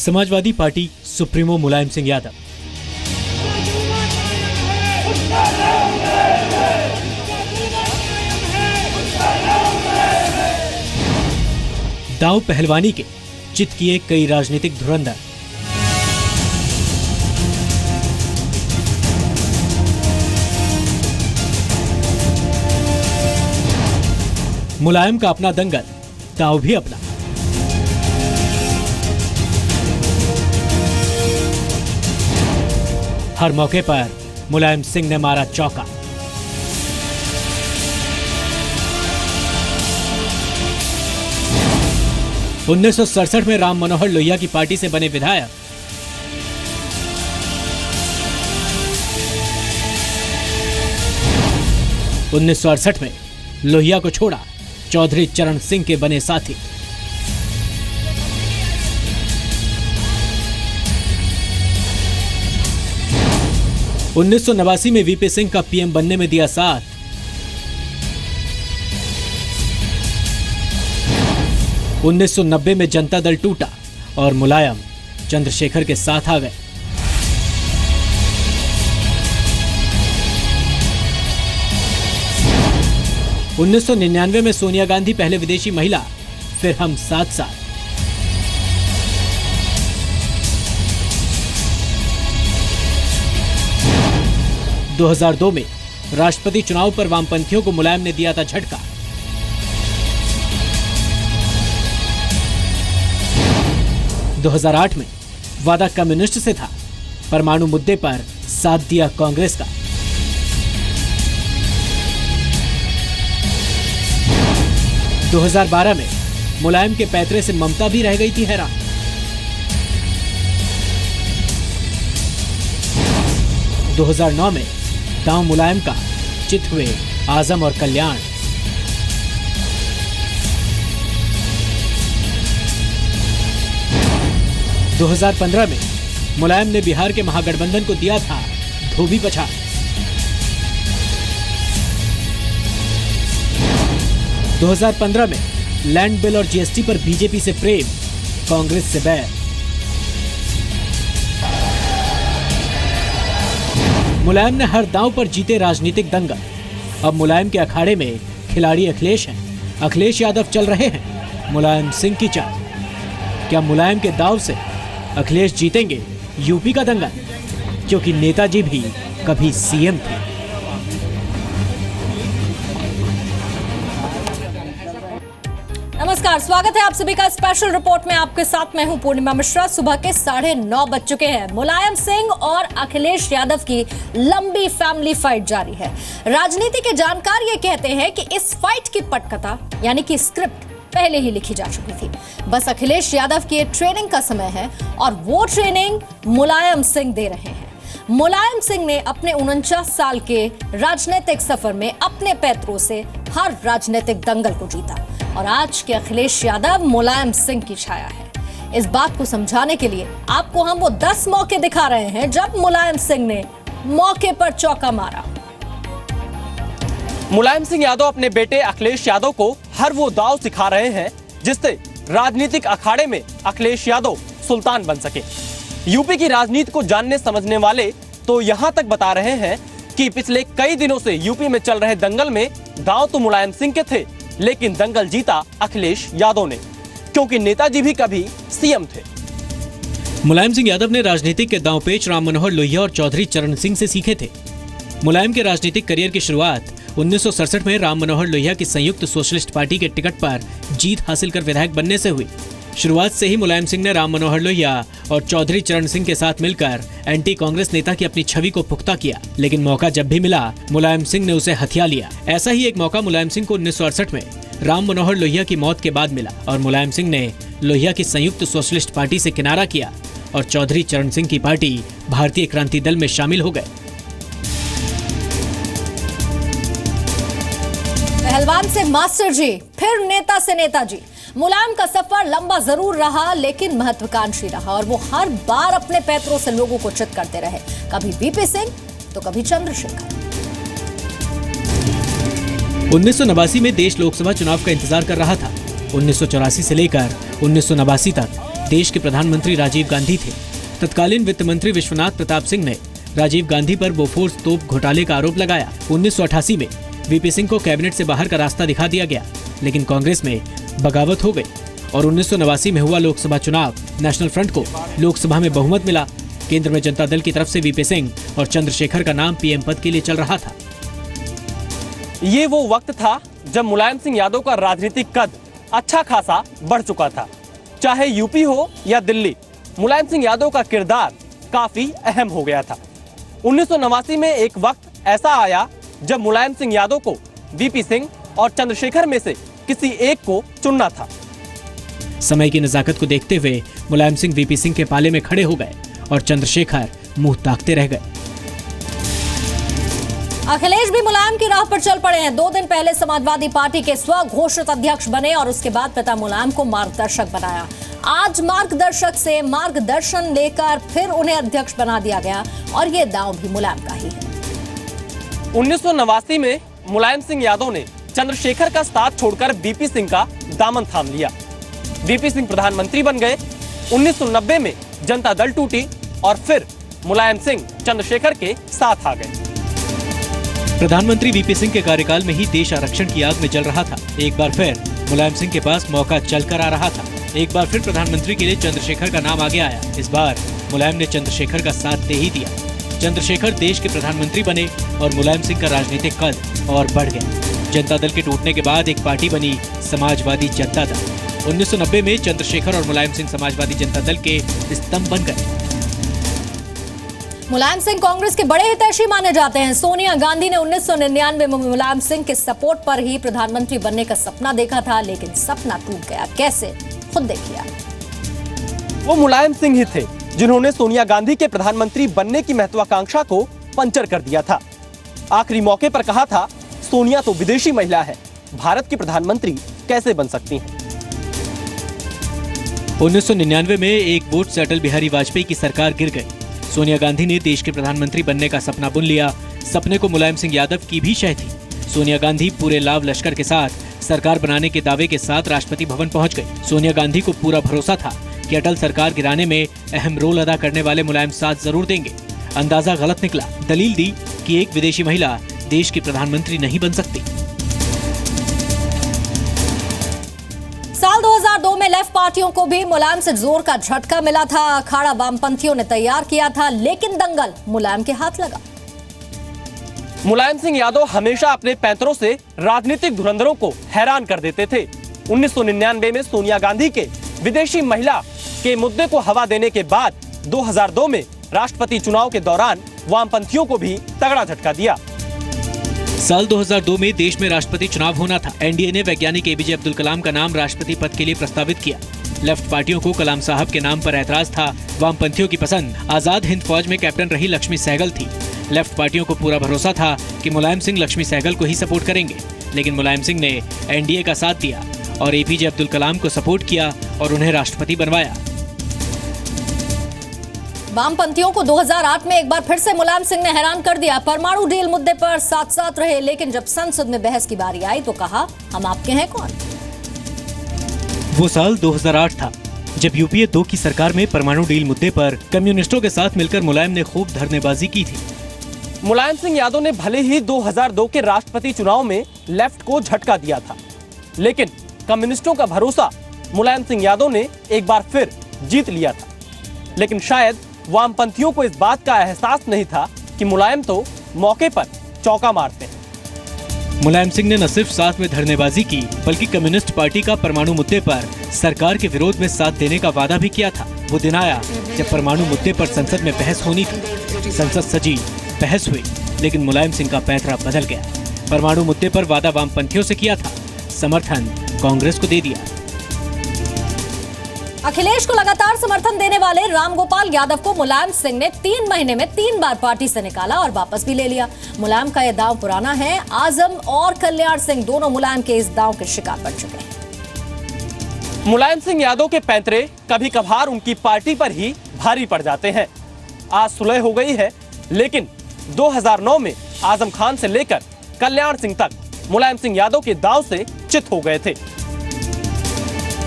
Samajwadi party supremo Mulayam Singh Yadav. दांव पहलवानी के चित किए कई राजनीतिक धुरंधर। मुलायम का अपना दंगल, दांव भी अपना। हर मौके पर मुलायम सिंह ने मारा चौका। उन्नीस 1967 में राम मनोहर लोहिया की पार्टी से बने विधायक उन्नीस में लोहिया को छोड़ा चौधरी चरण सिंह के बने साथी। उन्नीस में वीपी सिंह का पीएम बनने में दिया साथ। 1990 में जनता दल टूटा और मुलायम चंद्रशेखर के साथ आ गए। उन्नीस 1999 में सोनिया गांधी पहले विदेशी महिला, फिर हम साथ साथ। – 2002 में राष्ट्रपति चुनाव पर वामपंथियों को मुलायम ने दिया था झटका। 2008 में वादा कम्युनिस्ट से था, परमाणु मुद्दे पर साथ दिया कांग्रेस का। 2012 में मुलायम के पैतरे से ममता भी रह गई थी हैरान। 2009 में दांव मुलायम का चित हुए आजम और कल्याण। 2015 में मुलायम ने बिहार के महागठबंधन को दिया था धोबी पछाड़। 2015 में लैंड बिल और जीएसटी पर बीजेपी से प्रेम, कांग्रेस से बैर। मुलायम ने हर दांव पर जीते राजनीतिक दंगल। अब मुलायम के अखाड़े में खिलाड़ी अखिलेश हैं। अखिलेश यादव चल रहे हैं मुलायम सिंह की चाल। क्या मुलायम के दांव से अखिलेश जीतेंगे यूपी का दंगल? क्योंकि नेताजी भी कभी सीएम थे। नमस्कार, स्वागत है आप सभी का स्पेशल रिपोर्ट में। आपके साथ मैं हूं पूर्णिमा मिश्रा। सुबह के 9:30 बज चुके हैं। मुलायम सिंह और अखिलेश यादव की लंबी फैमिली फाइट जारी है। राजनीति के जानकार ये कहते हैं कि इस फाइट की पटकथा यानी कि स्क्रिप्ट पहले ही लिखी जा चुकी थी। बस अखिलेश यादव की ट्रेनिंग का समय है और वो ट्रेनिंग मुलायम सिंह दे रहे हैं। मुलायम सिंह ने अपने 49 साल के राजनीतिक सफर में अपने पैतरों से हर राजनीतिक दंगल को जीता और आज के अखिलेश यादव मुलायम सिंह की छाया है। इस बात को समझाने के लिए आपको हम वो 10 मौके दिखा रहे हैं जब मुलायम सिंह ने मौके पर चौका मारा। मुलायम सिंह यादव अपने बेटे अखिलेश यादव को हर वो दांव सिखा रहे हैं जिससे राजनीतिक अखाड़े में अखिलेश यादव सुल्तान बन सके। यूपी की राजनीति को जानने समझने वाले तो यहाँ तक बता रहे हैं कि पिछले कई दिनों से यूपी में चल रहे दंगल में दांव तो मुलायम सिंह के थे, लेकिन दंगल जीता अखिलेश यादव ने, क्योंकि नेताजी भी कभी सीएम थे। मुलायम सिंह यादव ने राजनीतिक के दांव पेच राम मनोहर लोहिया और चौधरी चरण सिंह से सीखे थे। मुलायम के राजनीतिक करियर की शुरुआत 1967 में राम मनोहर लोहिया की संयुक्त सोशलिस्ट पार्टी के टिकट पर जीत हासिल कर विधायक बनने से हुई। शुरुआत से ही मुलायम सिंह ने राम मनोहर लोहिया और चौधरी चरण सिंह के साथ मिलकर एंटी कांग्रेस नेता की अपनी छवि को पुख्ता किया, लेकिन मौका जब भी मिला मुलायम सिंह ने उसे हथिया लिया। ऐसा ही एक मौका मुलायम सिंह को 1968 में राम मनोहर लोहिया की मौत के बाद मिला और मुलायम सिंह ने लोहिया की संयुक्त सोशलिस्ट पार्टी से किनारा किया और चौधरी चरण सिंह की पार्टी भारतीय क्रांति दल में शामिल हो गए। पहलवान से मास्टर जी, फिर नेता से नेताजी। मुलायम का सफर लंबा जरूर रहा लेकिन महत्वाकांक्षी रहा और वो हर बार अपने पैतरों से लोगों को चित करते रहे। कभी वीपी सिंह तो कभी चंद्रशेखर। 1989 में देश लोकसभा चुनाव का इंतजार कर रहा था। 1984 से लेकर 1989 तक देश के प्रधानमंत्री राजीव गांधी थे। तत्कालीन वित्त मंत्री विश्वनाथ प्रताप सिंह ने राजीव गांधी पर बोफोर्स तोप घोटाले का आरोप लगाया। 1988 में वीपी सिंह को कैबिनेट से बाहर का रास्ता दिखा दिया गया, लेकिन कांग्रेस में बगावत हो गई और 1989 में हुआ लोकसभा चुनाव। नेशनल फ्रंट को लोकसभा में बहुमत मिला। केंद्र में जनता दल की तरफ से वीपी सिंह और चंद्रशेखर का नाम पीएम पद के लिए चल रहा था। ये वो वक्त था जब मुलायम सिंह यादव का राजनीतिक कद अच्छा खासा बढ़ चुका था। चाहे यूपी हो या दिल्ली, मुलायम सिंह यादव का किरदार काफी अहम हो गया था। 1989 में एक वक्त ऐसा आया जब मुलायम सिंह यादव को वीपी सिंह और चंद्रशेखर में से किसी एक को चुनना था। समय की नजाकत को देखते हुए मुलायम सिंह वीपी सिंह के पाले में खड़े हो गए और चंद्रशेखर मुंह ताकते रह गए। अखिलेश भी मुलायम की राह पर चल पड़े हैं। 2 दिन पहले समाजवादी पार्टी के स्वघोषित अध्यक्ष बने और उसके बाद पिता मुलायम को मार्गदर्शक बनाया। आज मार्गदर्शक से मार्गदर्शन लेकर फिर उन्हें अध्यक्ष बना दिया गया और ये दांव भी मुलायम का ही है। 1989 में मुलायम सिंह यादव ने चंद्रशेखर का साथ छोड़कर वीपी सिंह का दामन थाम लिया। वीपी सिंह प्रधानमंत्री बन गए। 1990 में जनता दल टूटी और फिर मुलायम सिंह चंद्रशेखर के साथ आ गए। प्रधानमंत्री वीपी सिंह के कार्यकाल में ही देश आरक्षण की आग में जल रहा था। एक बार फिर मुलायम सिंह के पास मौका चलकर आ रहा था। एक बार फिर प्रधानमंत्री के लिए चंद्रशेखर का नाम आगे आया। इस बार मुलायम ने चंद्रशेखर का साथ दे ही दिया। चंद्रशेखर देश के प्रधानमंत्री बने और मुलायम सिंह का राजनीतिक कद और बढ़ गया। जनता दल के टूटने के बाद एक पार्टी बनी समाजवादी जनता दल। 1990 में चंद्रशेखर और मुलायम सिंह समाजवादी जनता दल के स्तंभ बन गए। मुलायम सिंह कांग्रेस के बड़े हितैषी माने जाते हैं। सोनिया गांधी ने 1999 में मुलायम सिंह के सपोर्ट पर ही प्रधानमंत्री बनने का सपना देखा था, लेकिन सपना टूट गया। कैसे, खुद देखिए। वो मुलायम सिंह ही थे जिन्होंने सोनिया गांधी के प्रधानमंत्री बनने की महत्वाकांक्षा को पंचर कर दिया था। आखिरी मौके पर कहा था, सोनिया तो विदेशी महिला है, भारत की प्रधानमंत्री कैसे बन सकती हैं। 1999 में एक वोट से अटल बिहारी वाजपेयी की सरकार गिर गई। सोनिया गांधी ने देश के प्रधानमंत्री बनने का सपना बुन लिया। सपने को मुलायम सिंह यादव की भी शह थी। सोनिया गांधी पूरे लाव लश्कर के साथ सरकार बनाने के दावे के साथ राष्ट्रपति भवन पहुंच गई। सोनिया गांधी को पूरा भरोसा था कि अटल सरकार गिराने में अहम रोल अदा करने वाले मुलायम साथ जरूर देंगे। अंदाजा गलत निकला। दलील दी कि एक विदेशी महिला देश की प्रधानमंत्री नहीं बन सकती। साल 2002 में लेफ्ट पार्टियों को भी मुलायम से जोर का झटका मिला था। अखाड़ा वामपंथियों ने तैयार किया था, लेकिन दंगल मुलायम के हाथ लगा। मुलायम सिंह यादव हमेशा अपने पैंतरों से राजनीतिक धुरंधरों को हैरान कर देते थे। 1999 में सोनिया गांधी के विदेशी महिला के मुद्दे को हवा देने के बाद 2002 में राष्ट्रपति चुनाव के दौरान वामपंथियों को भी तगड़ा झटका दिया। साल 2002 में देश में राष्ट्रपति चुनाव होना था। एनडीए ने वैज्ञानिक एपीजे अब्दुल कलाम का नाम राष्ट्रपति पद के लिए प्रस्तावित किया। लेफ्ट पार्टियों को कलाम साहब के नाम पर ऐतराज था। वामपंथियों की पसंद आजाद हिंद फौज में कैप्टन रही लक्ष्मी सहगल थी। लेफ्ट पार्टियों को पूरा भरोसा था कि मुलायम सिंह लक्ष्मी सहगल को ही सपोर्ट करेंगे, लेकिन मुलायम सिंह ने एनडीए का साथ दिया और एपीजे अब्दुल कलाम को सपोर्ट किया और उन्हें राष्ट्रपति बनवाया। वामपंथियों को 2008 में एक बार फिर से मुलायम सिंह ने हैरान कर दिया। परमाणु डील मुद्दे पर साथ साथ रहे, लेकिन जब संसद में बहस की बारी आई तो कहा, हम आपके हैं कौन। वो साल 2008 था जब यूपीए 2 की सरकार में परमाणु डील मुद्दे पर कम्युनिस्टों के साथ मिलकर मुलायम ने खूब धरनेबाजी की थी। मुलायम सिंह यादव ने भले ही 2002 के राष्ट्रपति चुनाव में लेफ्ट को झटका दिया था, लेकिन कम्युनिस्टों का भरोसा मुलायम सिंह यादव ने एक बार फिर जीत लिया था। लेकिन शायद वामपंथियों को इस बात का एहसास नहीं था कि मुलायम तो मौके पर चौका मारते हैं। मुलायम सिंह ने न सिर्फ साथ में धरनेबाजी की, बल्कि कम्युनिस्ट पार्टी का परमाणु मुद्दे पर सरकार के विरोध में साथ देने का वादा भी किया था। वो दिन आया जब परमाणु मुद्दे पर संसद में बहस होनी थी। संसद सजी, बहस हुई, लेकिन मुलायम सिंह का पैंतरा बदल गया। परमाणु मुद्दे पर वादा वामपंथियों से किया था, समर्थन कांग्रेस को दे दिया। अखिलेश को लगातार समर्थन देने वाले रामगोपाल यादव को मुलायम सिंह ने 3 महीने में 3 बार पार्टी से निकाला और वापस भी ले लिया। मुलायम का यह दांव पुराना है। आजम और कल्याण सिंह दोनों मुलायम के इस दांव के शिकार बन चुके हैं। मुलायम सिंह यादव के पैंतरे कभी कभार उनकी पार्टी पर ही भारी पड़ जाते हैं। आज सुलह हो गई है, लेकिन 2009 में आजम खान से लेकर कल्याण सिंह तक मुलायम सिंह यादव के दांव से चित हो गए थे।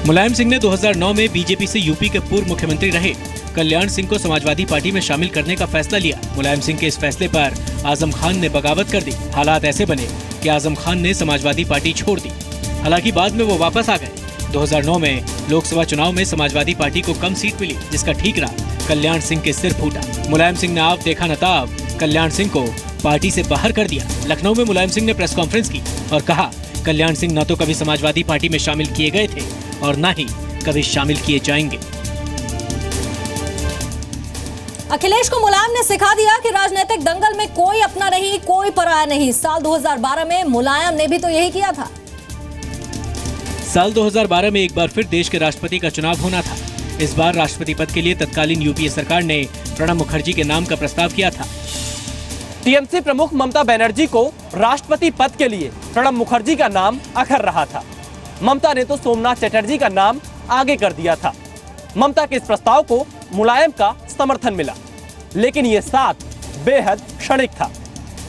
मुलायम सिंह ने 2009 में बीजेपी से यूपी के पूर्व मुख्यमंत्री रहे कल्याण सिंह को समाजवादी पार्टी में शामिल करने का फैसला लिया। मुलायम सिंह के इस फैसले पर आजम खान ने बगावत कर दी। हालात ऐसे बने कि आजम खान ने समाजवादी पार्टी छोड़ दी। हालांकि बाद में वो वापस आ गए। 2009 में लोकसभा चुनाव में समाजवादी पार्टी को कम सीट मिली, जिसका ठीकरा कल्याण सिंह के सिर फूटा। मुलायम सिंह ने आप देखा न ताब कल्याण सिंह को पार्टी से बाहर कर दिया। लखनऊ में मुलायम सिंह ने प्रेस कॉन्फ्रेंस की और कहा, कल्याण सिंह न तो कभी समाजवादी पार्टी में शामिल किए गए थे और न ही कभी शामिल किए जाएंगे। अखिलेश को मुलायम ने सिखा दिया कि राजनीतिक दंगल में कोई अपना नहीं, कोई पराया नहीं। साल 2012 में मुलायम ने भी तो यही किया था। साल 2012 में एक बार फिर देश के राष्ट्रपति का चुनाव होना था। इस बार राष्ट्रपति पद के लिए तत्कालीन यूपीए सरकार ने प्रणब मुखर्जी के नाम का प्रस्ताव किया था। टीएमसी प्रमुख ममता बनर्जी को राष्ट्रपति पद के लिए प्रणब मुखर्जी का नाम अखर रहा था। ममता ने तो सोमनाथ चटर्जी का नाम आगे कर दिया था। ममता के इस प्रस्ताव को मुलायम का समर्थन मिला, लेकिन ये साथ बेहद क्षणिक था।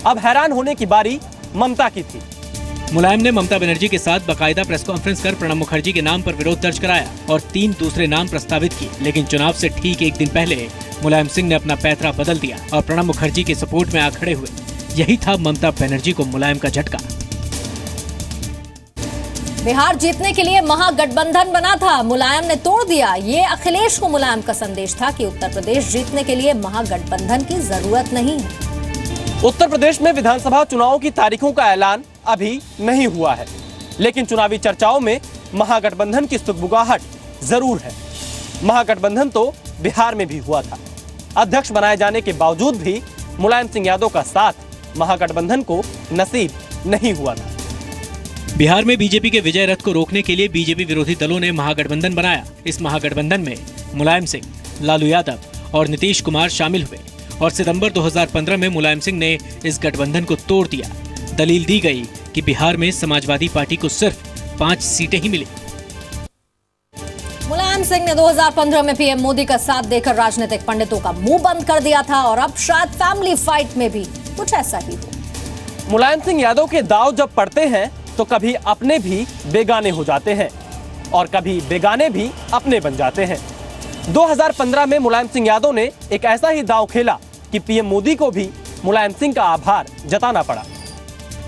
अब हैरान होने की बारी ममता की थी। मुलायम ने ममता बनर्जी के साथ बाकायदा प्रेस कॉन्फ्रेंस कर प्रणब मुखर्जी के नाम पर विरोध दर्ज कराया और 3 दूसरे नाम प्रस्तावित किए। लेकिन चुनाव से ठीक एक दिन पहले मुलायम सिंह ने अपना पैंतरा बदल दिया और प्रणब मुखर्जी के सपोर्ट में आ खड़े हुए। यही था ममता बनर्जी को मुलायम का झटका। बिहार जीतने के लिए महागठबंधन बना था, मुलायम ने तोड़ दिया। ये अखिलेश को मुलायम का संदेश था कि उत्तर प्रदेश जीतने के लिए महागठबंधन की जरूरत नहीं है। उत्तर प्रदेश में विधानसभा चुनाव की तारीखों का ऐलान अभी नहीं हुआ है, लेकिन चुनावी चर्चाओं में महागठबंधन की सुगबुगाहट जरूर है। महागठबंधन तो बिहार में भी हुआ था। अध्यक्ष बनाए जाने के बावजूद भी मुलायम सिंह यादव का साथ महागठबंधन को नसीब नहीं हुआ था। बिहार में बीजेपी के विजय रथ को रोकने के लिए बीजेपी विरोधी दलों ने महागठबंधन बनाया। इस महागठबंधन में मुलायम सिंह, लालू यादव और नीतीश कुमार शामिल हुए और सितंबर 2015 में मुलायम सिंह ने इस गठबंधन को तोड़ दिया। दलील दी गई कि बिहार में समाजवादी पार्टी को सिर्फ 5 सीटें ही मिली। मुलायम सिंह ने 2015 में पीएम मोदी का साथ देकर राजनीतिक पंडितों का मुंह बंद कर दिया था और अब शायद फैमिली फाइट में भी कुछ ऐसा ही हो। मुलायम सिंह यादव के दांव जब पड़ते हैं तो कभी अपने भी बेगाने हो जाते हैं और कभी बेगाने भी अपने बन जाते हैं। 2015 में मुलायम सिंह यादव ने एक ऐसा ही दांव खेला कि पीएम मोदी को भी मुलायम सिंह का आभार जताना पड़ा।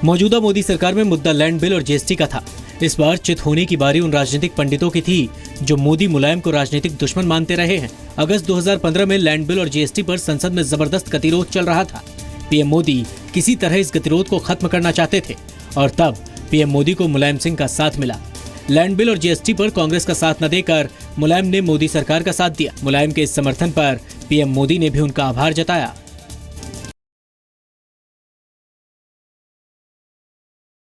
मौजूदा मोदी सरकार में मुद्दा लैंड बिल और जीएसटी का था। इस बार चित होने की बारी उन राजनीतिक पंडितों की थी जो मोदी मुलायम को राजनीतिक दुश्मन मानते रहे हैं। अगस्त 2015 में लैंड बिल और जीएसटी पर संसद में जबरदस्त गतिरोध चल रहा था। पीएम मोदी किसी तरह इस गतिरोध को खत्म करना चाहते थे और तब पीएम मोदी को मुलायम सिंह का साथ मिला। लैंड बिल और जीएसटी पर कांग्रेस का साथ न देकर मुलायम ने मोदी सरकार का साथ दिया। मुलायम के इस समर्थन पर पीएम मोदी ने भी उनका आभार जताया।